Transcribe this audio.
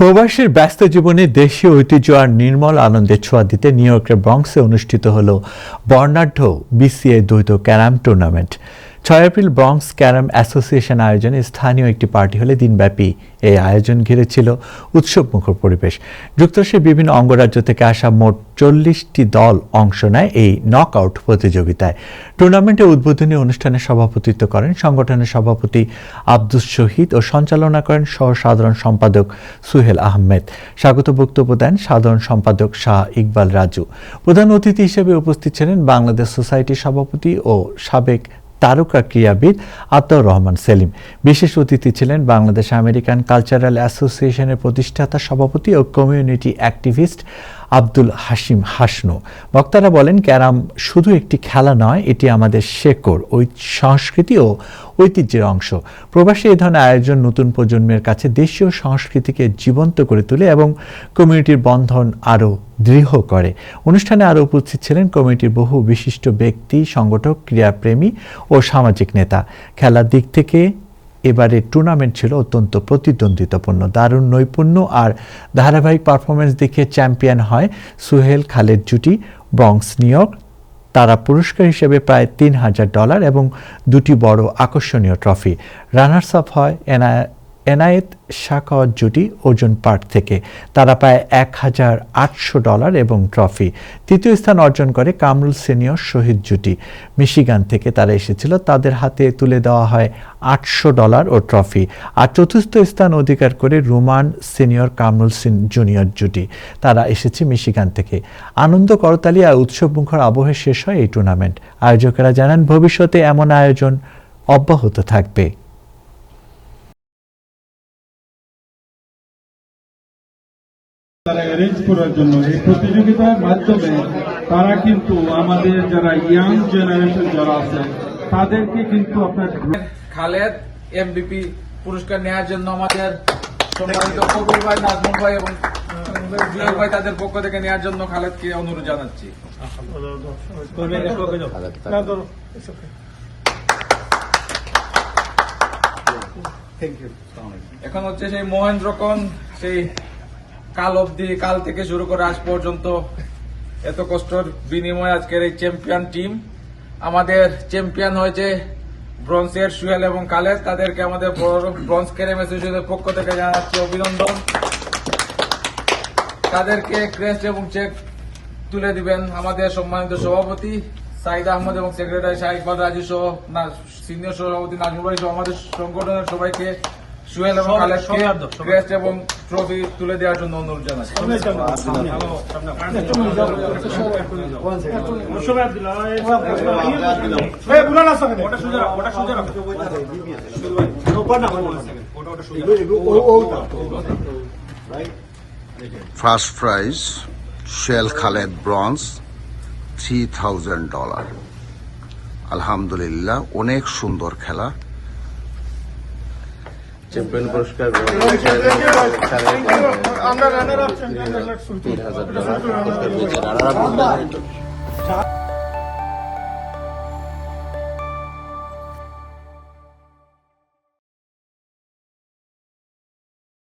প্রবাসীর ব্যস্ত জীবনে দেশীয় ঐতিহ্য আর নির্মল আনন্দের ছোঁয়া দিতে নিউ ইয়র্কের ব্রঙ্কসে অনুষ্ঠিত হল বর্ণাঢ্য বিসিএ দ্বৈত carrom tournament. 6 April Bronx carrom association আয়োজনে স্থানীয় একটি পার্টি হলে দিনব্যাপী এই আয়োজন ঘিরে ছিল উৎসবমুখর পরিবেশ। যুক্তরাষ্ট্রের বিভিন্ন অঙ্গরাজ্য থেকে আসা মোট 40টি দল অংশ নেয় এই নকআউট প্রতিযোগিতায়। টুর্নামেন্টে উদ্বোধনী অনুষ্ঠানে সভাপতিত্ব করেন সংগঠনের সভাপতি আব্দুস শহীদ ও সঞ্চালনা করেন সহ সাধারণ সম্পাদক সুহেল আহমেদ। স্বাগত বক্তব্য দেন সাধারণ সম্পাদক শাহ ইকবাল রাজু। প্রধান অতিথি হিসেবে উপস্থিত ছিলেন বাংলাদেশ সোসাইটির সভাপতি ও সাবেক তারকা ক্রীড়াবিদ আতাউর রহমান সেলিম। বিশেষ অতিথি ছিলেন বাংলাদেশ আমেরিকান কালচারাল অ্যাসোসিয়েশনের প্রতিষ্ঠাতা সভাপতি ও কমিউনিটি অ্যাক্টিভিস্ট আব্দুল হাশিম হাসনু। বক্তারা বলেন, ক্যারাম শুধু একটি খেলা নয়, এটি আমাদের শেকড়, সংস্কৃতি ও ঐতিহ্যের অংশ। প্রবাসী এই ধরনের আয়োজন নতুন প্রজন্মের কাছে দেশীয় সংস্কৃতিকে জীবন্ত করে তোলে এবং কমিউনিটির বন্ধন আরও দৃঢ় করে। অনুষ্ঠানে আরও উপস্থিত ছিলেন কমিটির বহু বিশিষ্ট ব্যক্তি, সংগঠক, ক্রীড়াপ্রেমী ও সামাজিক নেতা। খেলার দিক থেকে এবারের টুর্নামেন্ট ছিল অত্যন্ত প্রতিদ্বন্দ্বিতাপূর্ণ। দারুণ নৈপুণ্য আর ধারাবাহিক পারফরমেন্স দেখিয়ে চ্যাম্পিয়ন হয় সুহেল খালেদ জুটি ব্রঙ্কস নিউ ইয়র্ক। তারা পুরস্কার হিসেবে প্রায় $3000 এবং 2টি বড় আকর্ষণীয় ট্রফি। রানার্স আপ হয় এনায়েত শাখাওয়াত জুটি ওজন পার্ক থেকে। তারা পায় $1800 এবং ট্রফি। তৃতীয় স্থান অর্জন করে কামরুল সিনিয়র শহীদ জুটি মিশিগান থেকে। তারা এসেছিল, তাদের হাতে তুলে দেওয়া হয় $800 ও ট্রফি। আর চতুর্থ স্থান অধিকার করে রুমান সিনিয়র কামরুল জুনিয়র জুটি। তারা এসেছে মিশিগান থেকে। আনন্দ, করতালি আর উৎসবমুখর আবহে শেষ হয় এই টুর্নামেন্ট। আয়োজকেরা জানান, ভবিষ্যতে এমন আয়োজন অব্যাহত থাকবে। তারা অ্যারেঞ্জ করার জন্য এই প্রতিযোগিতার মাধ্যমে তারা কিন্তু আমাদের যারা ইয়াং জেনারেশন যারা আছে তাদেরকে কিন্তু আপনার খালেদ এমবিপি পুরস্কার নেওয়ার জন্য আমাদের সম্মানিত কবির ভাই, নাজমুল ভাই এবং জুয়েল ভাই তাদের পক্ষ থেকে নেওয়ার জন্য খালেদকে অনুরোধ জানাচ্ছি। এখন হচ্ছে সেই মহেন্দ্রক্ষণ, সেই কাল থেকে শুরু করে আজ পর্যন্ত এত কষ্টের বিনিময়ে আজকের এই চ্যাম্পিয়ন টিম। আমাদের চ্যাম্পিয়ন হয়েছে ব্রোঞ্জের সুহেল এবং খালেদ। তাদেরকে আমাদের ব্রোঞ্জ ক্যারাম অ্যাসোসিয়েশনের পক্ষ থেকে জানাচ্ছি অভিনন্দন। তাদেরকে ক্রেস্ট এবং চেক তুলে দিবেন আমাদের সম্মানিত সভাপতি সাইদ আহমদ এবং সেক্রেটারি শাহ ইকবাল রাজু সহ সিনিয়র সভাপতি নাজমুল ভাই সহ আমাদের সংগঠনের সবাইকে সুহেল এবং খালেদকে ক্রেস্ট এবং ট্রফি তুলে দেওয়ার জন্য অনুরোধ জানাচ্ছি। First prize Suhel Khaled bronze $3000। আলহামদুলিল্লাহ, অনেক সুন্দর খেলা। চ্যাম্পিয়ন পুরস্কার $3000